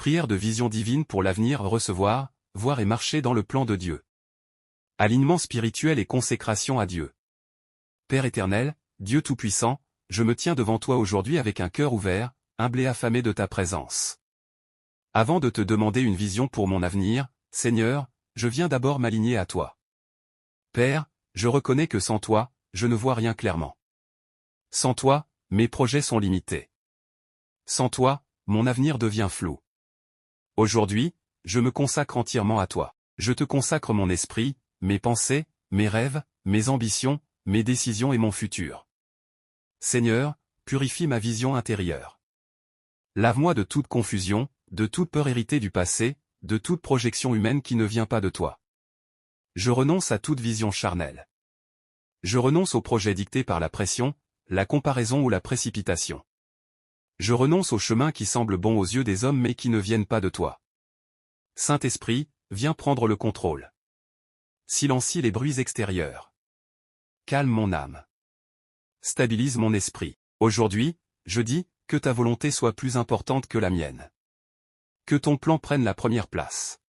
Prière de vision divine pour l'avenir, recevoir, voir et marcher dans le plan de Dieu. Alignement spirituel et consécration à Dieu. Père éternel, Dieu Tout-Puissant, je me tiens devant toi aujourd'hui avec un cœur ouvert, humble et affamé de ta présence. Avant de te demander une vision pour mon avenir, Seigneur, je viens d'abord m'aligner à toi. Père, je reconnais que sans toi, je ne vois rien clairement. Sans toi, mes projets sont limités. Sans toi, mon avenir devient flou. Aujourd'hui, je me consacre entièrement à toi. Je te consacre mon esprit, mes pensées, mes rêves, mes ambitions, mes décisions et mon futur. Seigneur, purifie ma vision intérieure. Lave-moi de toute confusion, de toute peur héritée du passé, de toute projection humaine qui ne vient pas de toi. Je renonce à toute vision charnelle. Je renonce aux projets dictés par la pression, la comparaison ou la précipitation. Je renonce aux chemins qui semblent bons aux yeux des hommes mais qui ne viennent pas de toi. Saint-Esprit, viens prendre le contrôle. Silencie les bruits extérieurs. Calme mon âme. Stabilise mon esprit. Aujourd'hui, je dis, que ta volonté soit plus importante que la mienne. Que ton plan prenne la première place.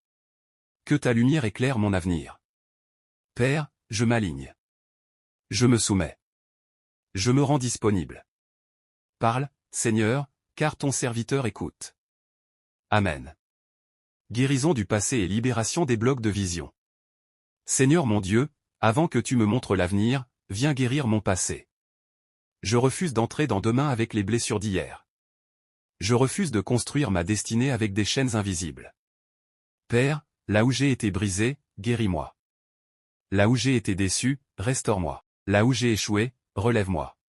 Que ta lumière éclaire mon avenir. Père, je m'aligne. Je me soumets. Je me rends disponible. Parle, Seigneur, car ton serviteur écoute. Amen. Guérison du passé et libération des blocs de vision. Seigneur mon Dieu, avant que tu me montres l'avenir, viens guérir mon passé. Je refuse d'entrer dans demain avec les blessures d'hier. Je refuse de construire ma destinée avec des chaînes invisibles. Père, là où j'ai été brisé, guéris-moi. Là où j'ai été déçu, restaure-moi. Là où j'ai échoué, relève-moi.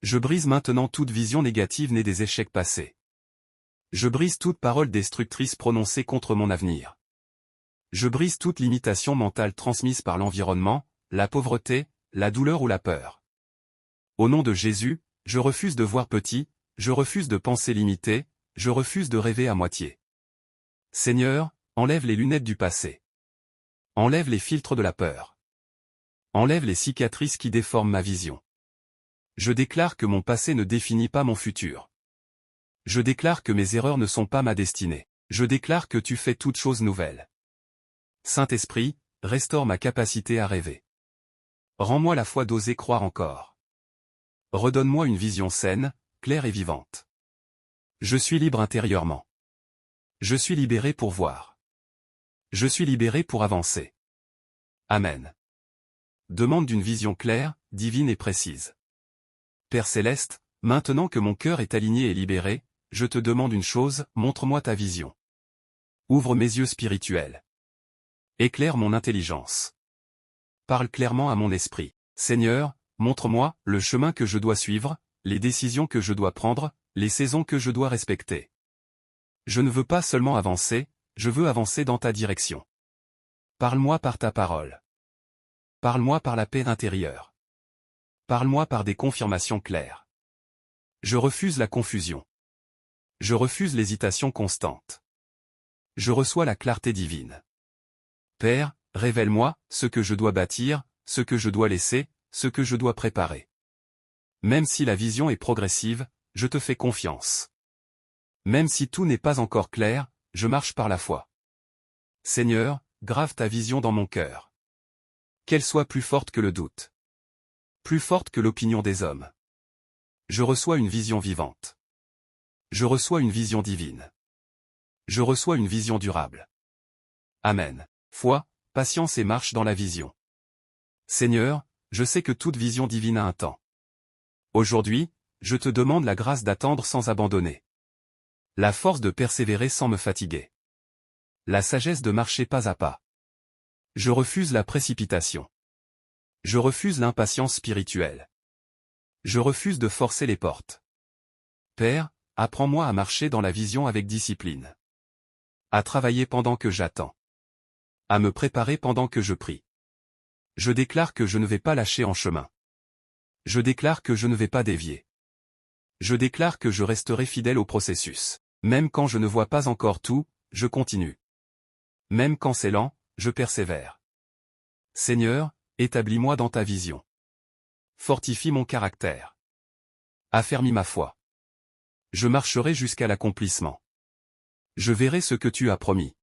Je brise maintenant toute vision négative née des échecs passés. Je brise toute parole destructrice prononcée contre mon avenir. Je brise toute limitation mentale transmise par l'environnement, la pauvreté, la douleur ou la peur. Au nom de Jésus, je refuse de voir petit, je refuse de penser limité, je refuse de rêver à moitié. Seigneur, enlève les lunettes du passé. Enlève les filtres de la peur. Enlève les cicatrices qui déforment ma vision. Je déclare que mon passé ne définit pas mon futur. Je déclare que mes erreurs ne sont pas ma destinée. Je déclare que tu fais toutes choses nouvelles. Saint-Esprit, restaure ma capacité à rêver. Rends-moi la foi d'oser croire encore. Redonne-moi une vision saine, claire et vivante. Je suis libre intérieurement. Je suis libéré pour voir. Je suis libéré pour avancer. Amen. Demande d'une vision claire, divine et précise. Père Céleste, maintenant que mon cœur est aligné et libéré, je te demande une chose, montre-moi ta vision. Ouvre mes yeux spirituels. Éclaire mon intelligence. Parle clairement à mon esprit. Seigneur, montre-moi le chemin que je dois suivre, les décisions que je dois prendre, les saisons que je dois respecter. Je ne veux pas seulement avancer, je veux avancer dans ta direction. Parle-moi par ta parole. Parle-moi par la paix intérieure. Parle-moi par des confirmations claires. Je refuse la confusion. Je refuse l'hésitation constante. Je reçois la clarté divine. Père, révèle-moi ce que je dois bâtir, ce que je dois laisser, ce que je dois préparer. Même si la vision est progressive, je te fais confiance. Même si tout n'est pas encore clair, je marche par la foi. Seigneur, grave ta vision dans mon cœur. Qu'elle soit plus forte que le doute. Plus forte que l'opinion des hommes. Je reçois une vision vivante. Je reçois une vision divine. Je reçois une vision durable. Amen. Foi, patience et marche dans la vision. Seigneur, je sais que toute vision divine a un temps. Aujourd'hui, je te demande la grâce d'attendre sans abandonner. La force de persévérer sans me fatiguer. La sagesse de marcher pas à pas. Je refuse la précipitation. Je refuse l'impatience spirituelle. Je refuse de forcer les portes. Père, apprends-moi à marcher dans la vision avec discipline. À travailler pendant que j'attends. À me préparer pendant que je prie. Je déclare que je ne vais pas lâcher en chemin. Je déclare que je ne vais pas dévier. Je déclare que je resterai fidèle au processus. Même quand je ne vois pas encore tout, je continue. Même quand c'est lent, je persévère. Seigneur, établis-moi dans ta vision. Fortifie mon caractère. Affermis ma foi. Je marcherai jusqu'à l'accomplissement. Je verrai ce que tu as promis.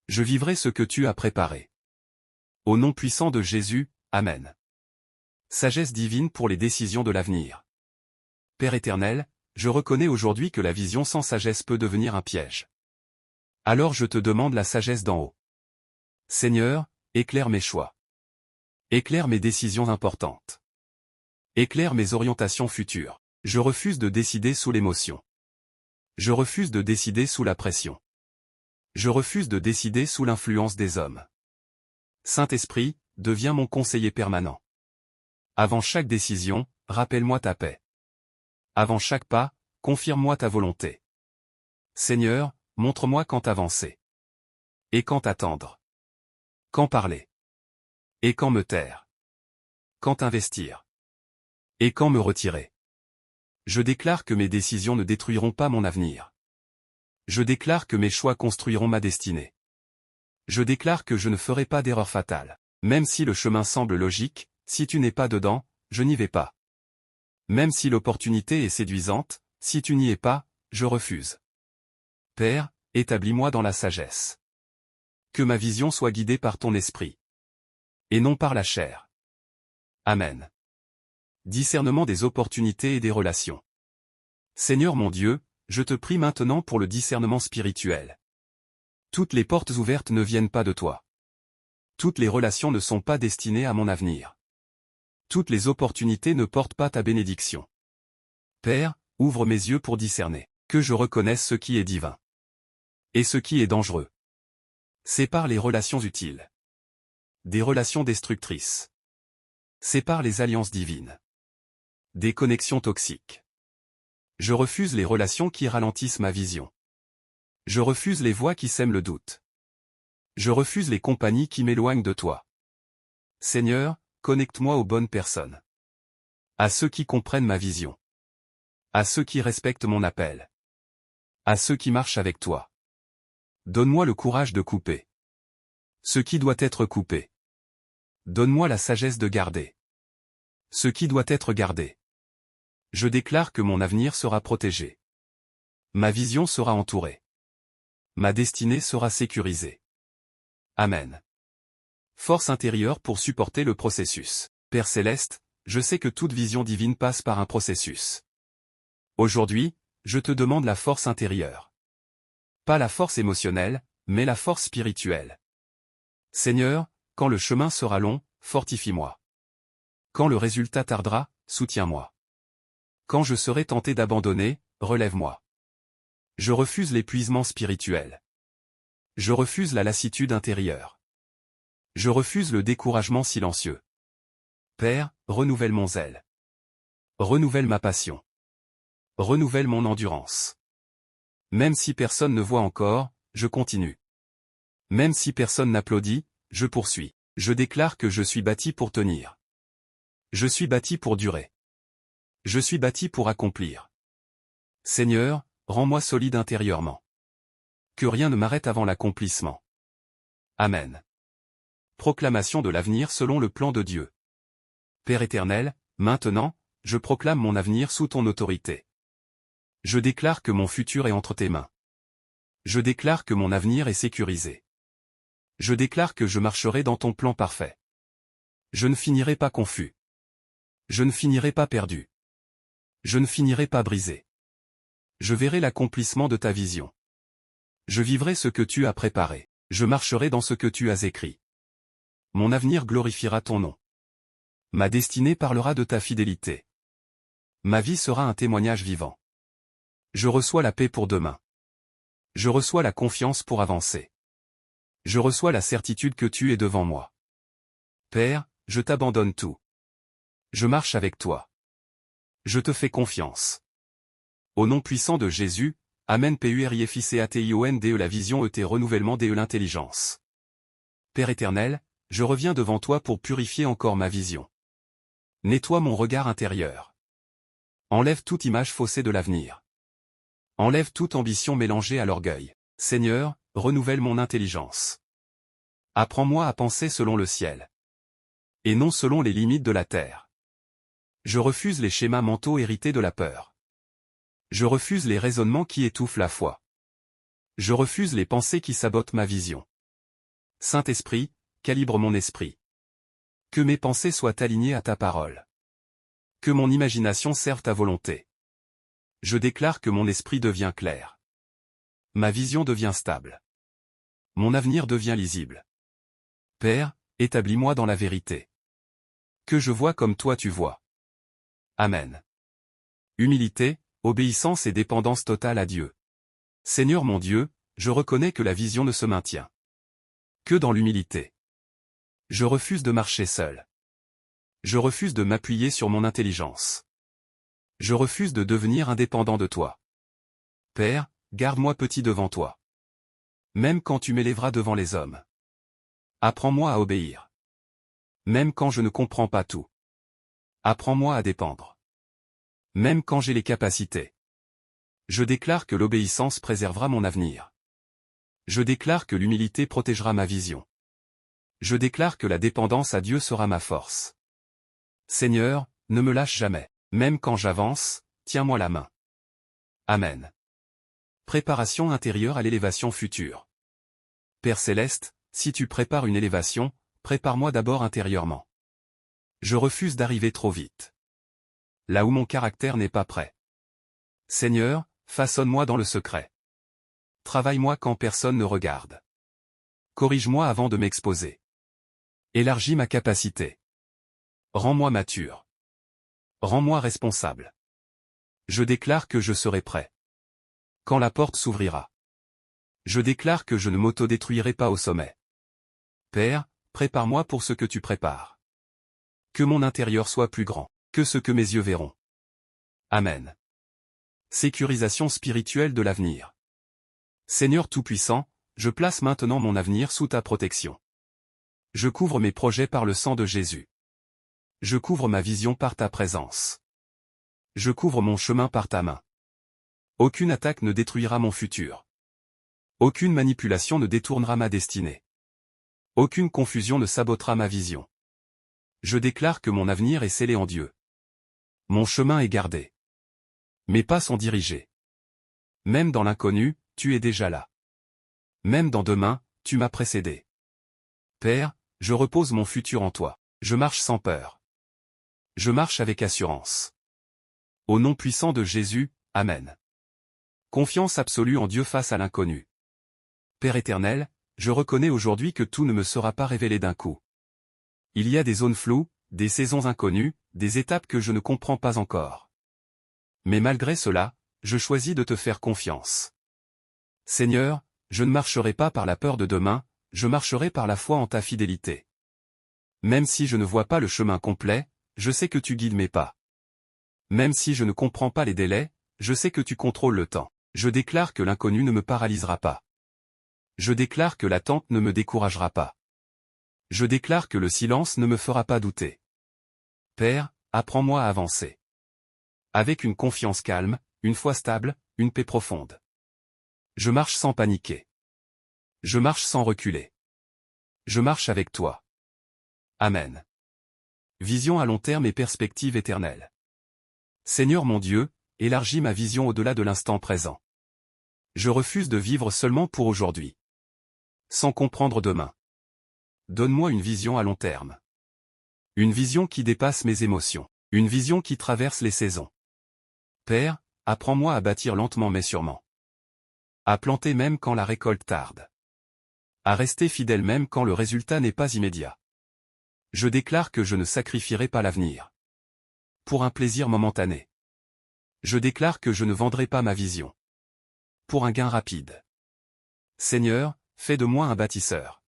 Je vivrai ce que tu as préparé. Au nom puissant de Jésus, Amen. Sagesse divine pour les décisions de l'avenir. Père éternel, je reconnais aujourd'hui que la vision sans sagesse peut devenir un piège. Alors je te demande la sagesse d'en haut. Seigneur, éclaire mes choix. Éclaire mes décisions importantes. Éclaire mes orientations futures. Je refuse de décider sous l'émotion. Je refuse de décider sous la pression. Je refuse de décider sous l'influence des hommes. Saint-Esprit, deviens mon conseiller permanent. Avant chaque décision, rappelle-moi ta paix. Avant chaque pas, confirme-moi ta volonté. Seigneur, montre-moi quand avancer. Et quand attendre. Quand parler. Et quand me taire. Quand investir. Et quand me retirer. Je déclare que mes décisions ne détruiront pas mon avenir. Je déclare que mes choix construiront ma destinée. Je déclare que je ne ferai pas d'erreur fatale. Même si le chemin semble logique, si tu n'es pas dedans, je n'y vais pas. Même si l'opportunité est séduisante, si tu n'y es pas, je refuse. Père, établis-moi dans la sagesse. Que ma vision soit guidée par ton esprit. Et non par la chair. Amen. Discernement des opportunités et des relations. Seigneur mon Dieu, je te prie maintenant pour le discernement spirituel. Toutes les portes ouvertes ne viennent pas de toi. Toutes les relations ne sont pas destinées à mon avenir. Toutes les opportunités ne portent pas ta bénédiction. Père, ouvre mes yeux pour discerner, que je reconnaisse ce qui est divin. Et ce qui est dangereux. Sépare les relations utiles. Des relations destructrices. Sépare les alliances divines. Des connexions toxiques. Je refuse les relations qui ralentissent ma vision. Je refuse les voix qui sèment le doute. Je refuse les compagnies qui m'éloignent de toi. Seigneur, connecte-moi aux bonnes personnes. À ceux qui comprennent ma vision. À ceux qui respectent mon appel. À ceux qui marchent avec toi. Donne-moi le courage de couper. Ce qui doit être coupé. Donne-moi la sagesse de garder. Ce qui doit être gardé. Je déclare que mon avenir sera protégé. Ma vision sera entourée. Ma destinée sera sécurisée. Amen. Force intérieure pour supporter le processus. Père Céleste, je sais que toute vision divine passe par un processus. Aujourd'hui, je te demande la force intérieure. Pas la force émotionnelle, mais la force spirituelle. Seigneur, quand le chemin sera long, fortifie-moi. Quand le résultat tardera, soutiens-moi. Quand je serai tenté d'abandonner, relève-moi. Je refuse l'épuisement spirituel. Je refuse la lassitude intérieure. Je refuse le découragement silencieux. Père, renouvelle mon zèle. Renouvelle ma passion. Renouvelle mon endurance. Même si personne ne voit encore, je continue. Même si personne n'applaudit, je poursuis. Je déclare que je suis bâti pour tenir. Je suis bâti pour durer. Je suis bâti pour accomplir. Seigneur, rends-moi solide intérieurement. Que rien ne m'arrête avant l'accomplissement. Amen. Proclamation de l'avenir selon le plan de Dieu. Père éternel, maintenant, je proclame mon avenir sous ton autorité. Je déclare que mon futur est entre tes mains. Je déclare que mon avenir est sécurisé. Je déclare que je marcherai dans ton plan parfait. Je ne finirai pas confus. Je ne finirai pas perdu. Je ne finirai pas brisé. Je verrai l'accomplissement de ta vision. Je vivrai ce que tu as préparé. Je marcherai dans ce que tu as écrit. Mon avenir glorifiera ton nom. Ma destinée parlera de ta fidélité. Ma vie sera un témoignage vivant. Je reçois la paix pour demain. Je reçois la confiance pour avancer. Je reçois la certitude que tu es devant moi. Père, je t'abandonne tout. Je marche avec toi. Je te fais confiance. Au nom puissant de Jésus, Amen. PURIFICATIONDE la vision ET renouvellement DE l'intelligence. Père éternel, je reviens devant toi pour purifier encore ma vision. Nettoie mon regard intérieur. Enlève toute image faussée de l'avenir. Enlève toute ambition mélangée à l'orgueil. Seigneur, renouvelle mon intelligence. Apprends-moi à penser selon le ciel. Et non selon les limites de la terre. Je refuse les schémas mentaux hérités de la peur. Je refuse les raisonnements qui étouffent la foi. Je refuse les pensées qui sabotent ma vision. Saint-Esprit, calibre mon esprit. Que mes pensées soient alignées à ta parole. Que mon imagination serve ta volonté. Je déclare que mon esprit devient clair. Ma vision devient stable. Mon avenir devient lisible. Père, établis-moi dans la vérité. Que je vois comme toi tu vois. Amen. Humilité, obéissance et dépendance totale à Dieu. Seigneur mon Dieu, je reconnais que la vision ne se maintient que dans l'humilité. Je refuse de marcher seul. Je refuse de m'appuyer sur mon intelligence. Je refuse de devenir indépendant de toi. Père, garde-moi petit devant toi. Même quand tu m'élèveras devant les hommes. Apprends-moi à obéir. Même quand je ne comprends pas tout. Apprends-moi à dépendre. Même quand j'ai les capacités. Je déclare que l'obéissance préservera mon avenir. Je déclare que l'humilité protégera ma vision. Je déclare que la dépendance à Dieu sera ma force. Seigneur, ne me lâche jamais. Même quand j'avance, tiens-moi la main. Amen. Préparation intérieure à l'élévation future. Père Céleste, si tu prépares une élévation, prépare-moi d'abord intérieurement. Je refuse d'arriver trop vite. Là où mon caractère n'est pas prêt. Seigneur, façonne-moi dans le secret. Travaille-moi quand personne ne regarde. Corrige-moi avant de m'exposer. Élargis ma capacité. Rends-moi mature. Rends-moi responsable. Je déclare que je serai prêt. Quand la porte s'ouvrira. Je déclare que je ne m'autodétruirai pas au sommet. Père, prépare-moi pour ce que tu prépares. Que mon intérieur soit plus grand que ce que mes yeux verront. Amen. Sécurisation spirituelle de l'avenir. Seigneur Tout-Puissant, je place maintenant mon avenir sous ta protection. Je couvre mes projets par le sang de Jésus. Je couvre ma vision par ta présence. Je couvre mon chemin par ta main. Aucune attaque ne détruira mon futur. Aucune manipulation ne détournera ma destinée. Aucune confusion ne sabotera ma vision. Je déclare que mon avenir est scellé en Dieu. Mon chemin est gardé. Mes pas sont dirigés. Même dans l'inconnu, tu es déjà là. Même dans demain, tu m'as précédé. Père, je repose mon futur en toi. Je marche sans peur. Je marche avec assurance. Au nom puissant de Jésus, Amen. Confiance absolue en Dieu face à l'inconnu. Père éternel, je reconnais aujourd'hui que tout ne me sera pas révélé d'un coup. Il y a des zones floues, des saisons inconnues, des étapes que je ne comprends pas encore. Mais malgré cela, je choisis de te faire confiance. Seigneur, je ne marcherai pas par la peur de demain, je marcherai par la foi en ta fidélité. Même si je ne vois pas le chemin complet, je sais que tu guides mes pas. Même si je ne comprends pas les délais, je sais que tu contrôles le temps. Je déclare que l'inconnu ne me paralysera pas. Je déclare que l'attente ne me découragera pas. Je déclare que le silence ne me fera pas douter. Père, apprends-moi à avancer. Avec une confiance calme, une foi stable, une paix profonde. Je marche sans paniquer. Je marche sans reculer. Je marche avec toi. Amen. Vision à long terme et perspective éternelle. Seigneur mon Dieu, élargis ma vision au-delà de l'instant présent. Je refuse de vivre seulement pour aujourd'hui. Sans comprendre demain. Donne-moi une vision à long terme. Une vision qui dépasse mes émotions. Une vision qui traverse les saisons. Père, apprends-moi à bâtir lentement mais sûrement. À planter même quand la récolte tarde. À rester fidèle même quand le résultat n'est pas immédiat. Je déclare que je ne sacrifierai pas l'avenir. Pour un plaisir momentané. Je déclare que je ne vendrai pas ma vision. Pour un gain rapide. Seigneur, fais de moi un bâtisseur.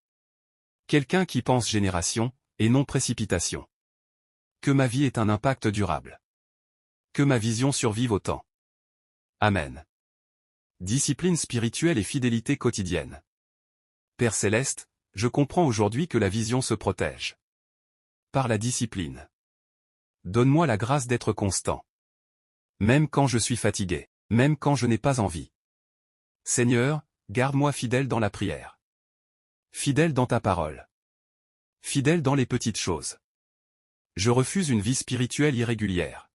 Quelqu'un qui pense génération, et non précipitation. Que ma vie ait un impact durable. Que ma vision survive au temps. Amen. Discipline spirituelle et fidélité quotidienne. Père Céleste, je comprends aujourd'hui que la vision se protège. Par la discipline. Donne-moi la grâce d'être constant. Même quand je suis fatigué, même quand je n'ai pas envie. Seigneur, garde-moi fidèle dans la prière. Fidèle dans ta parole. Fidèle dans les petites choses. Je refuse une vie spirituelle irrégulière.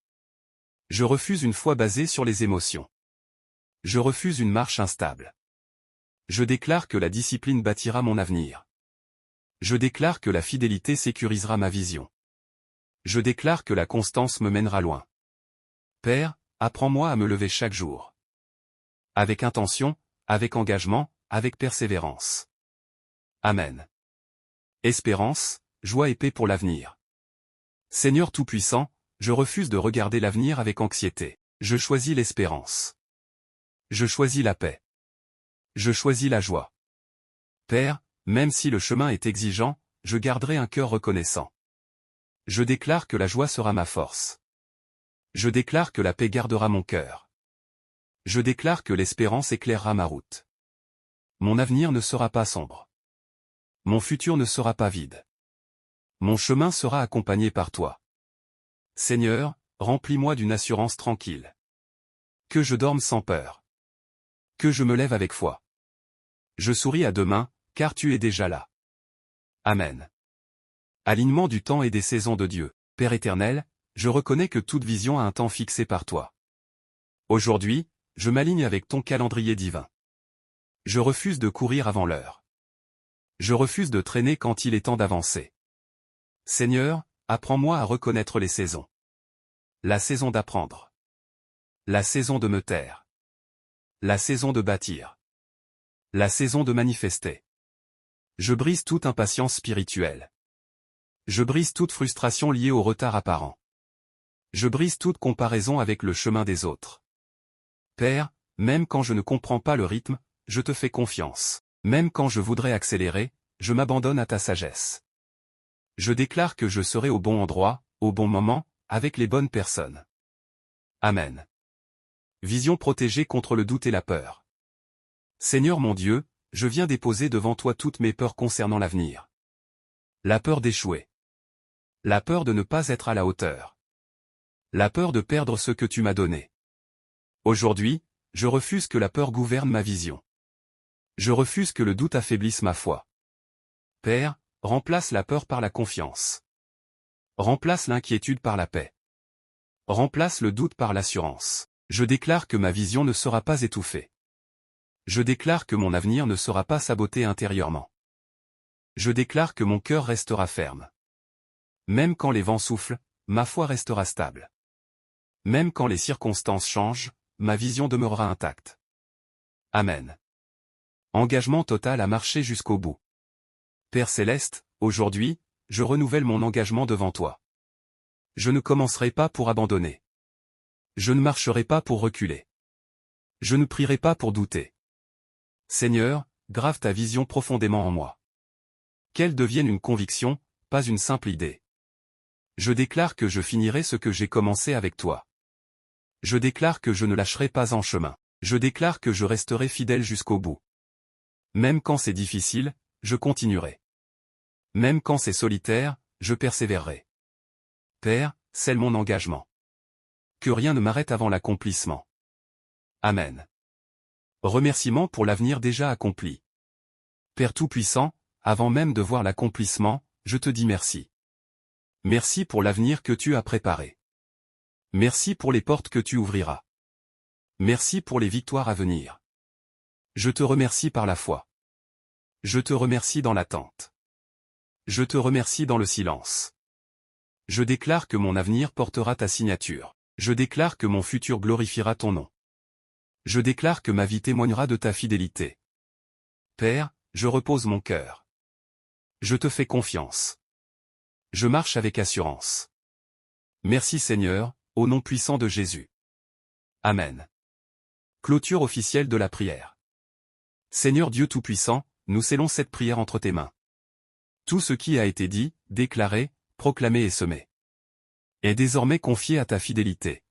Je refuse une foi basée sur les émotions. Je refuse une marche instable. Je déclare que la discipline bâtira mon avenir. Je déclare que la fidélité sécurisera ma vision. Je déclare que la constance me mènera loin. Père, apprends-moi à me lever chaque jour. Avec intention, avec engagement, avec persévérance. Amen. Espérance, joie et paix pour l'avenir. Seigneur Tout-Puissant, je refuse de regarder l'avenir avec anxiété. Je choisis l'espérance. Je choisis la paix. Je choisis la joie. Père, même si le chemin est exigeant, je garderai un cœur reconnaissant. Je déclare que la joie sera ma force. Je déclare que la paix gardera mon cœur. Je déclare que l'espérance éclairera ma route. Mon avenir ne sera pas sombre. Mon futur ne sera pas vide. Mon chemin sera accompagné par toi. Seigneur, remplis-moi d'une assurance tranquille. Que je dorme sans peur. Que je me lève avec foi. Je souris à demain, car tu es déjà là. Amen. Alignement du temps et des saisons de Dieu. Père éternel, je reconnais que toute vision a un temps fixé par toi. Aujourd'hui, je m'aligne avec ton calendrier divin. Je refuse de courir avant l'heure. Je refuse de traîner quand il est temps d'avancer. Seigneur, apprends-moi à reconnaître les saisons. La saison d'apprendre. La saison de me taire. La saison de bâtir. La saison de manifester. Je brise toute impatience spirituelle. Je brise toute frustration liée au retard apparent. Je brise toute comparaison avec le chemin des autres. Père, même quand je ne comprends pas le rythme, je te fais confiance. Même quand je voudrais accélérer, je m'abandonne à ta sagesse. Je déclare que je serai au bon endroit, au bon moment, avec les bonnes personnes. Amen. Vision protégée contre le doute et la peur. Seigneur mon Dieu, je viens déposer devant toi toutes mes peurs concernant l'avenir. La peur d'échouer. La peur de ne pas être à la hauteur. La peur de perdre ce que tu m'as donné. Aujourd'hui, je refuse que la peur gouverne ma vision. Je refuse que le doute affaiblisse ma foi. Père, remplace la peur par la confiance. Remplace l'inquiétude par la paix. Remplace le doute par l'assurance. Je déclare que ma vision ne sera pas étouffée. Je déclare que mon avenir ne sera pas saboté intérieurement. Je déclare que mon cœur restera ferme. Même quand les vents soufflent, ma foi restera stable. Même quand les circonstances changent, ma vision demeurera intacte. Amen. Engagement total à marcher jusqu'au bout. Père céleste, aujourd'hui, je renouvelle mon engagement devant toi. Je ne commencerai pas pour abandonner. Je ne marcherai pas pour reculer. Je ne prierai pas pour douter. Seigneur, grave ta vision profondément en moi. Qu'elle devienne une conviction, pas une simple idée. Je déclare que je finirai ce que j'ai commencé avec toi. Je déclare que je ne lâcherai pas en chemin. Je déclare que je resterai fidèle jusqu'au bout. Même quand c'est difficile, je continuerai. Même quand c'est solitaire, je persévérerai. Père, scelle mon engagement. Que rien ne m'arrête avant l'accomplissement. Amen. Remerciements pour l'avenir déjà accompli. Père Tout-Puissant, avant même de voir l'accomplissement, je te dis merci. Merci pour l'avenir que tu as préparé. Merci pour les portes que tu ouvriras. Merci pour les victoires à venir. Je te remercie par la foi. Je te remercie dans l'attente. Je te remercie dans le silence. Je déclare que mon avenir portera ta signature. Je déclare que mon futur glorifiera ton nom. Je déclare que ma vie témoignera de ta fidélité. Père, je repose mon cœur. Je te fais confiance. Je marche avec assurance. Merci Seigneur, au nom puissant de Jésus. Amen. Clôture officielle de la prière. Seigneur Dieu Tout-Puissant, nous scellons cette prière entre tes mains. Tout ce qui a été dit, déclaré, proclamé et semé est désormais confié à ta fidélité.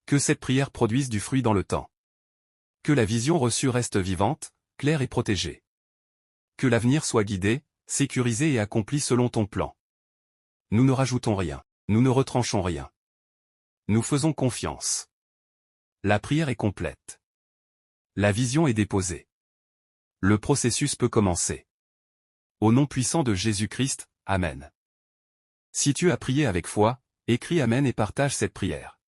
Que cette prière produise du fruit dans le temps. Que la vision reçue reste vivante, claire et protégée. Que l'avenir soit guidé, sécurisé et accompli selon ton plan. Nous ne rajoutons rien, nous ne retranchons rien. Nous faisons confiance. La prière est complète. La vision est déposée. Le processus peut commencer. Au nom puissant de Jésus-Christ, Amen. Si tu as prié avec foi, écris Amen et partage cette prière.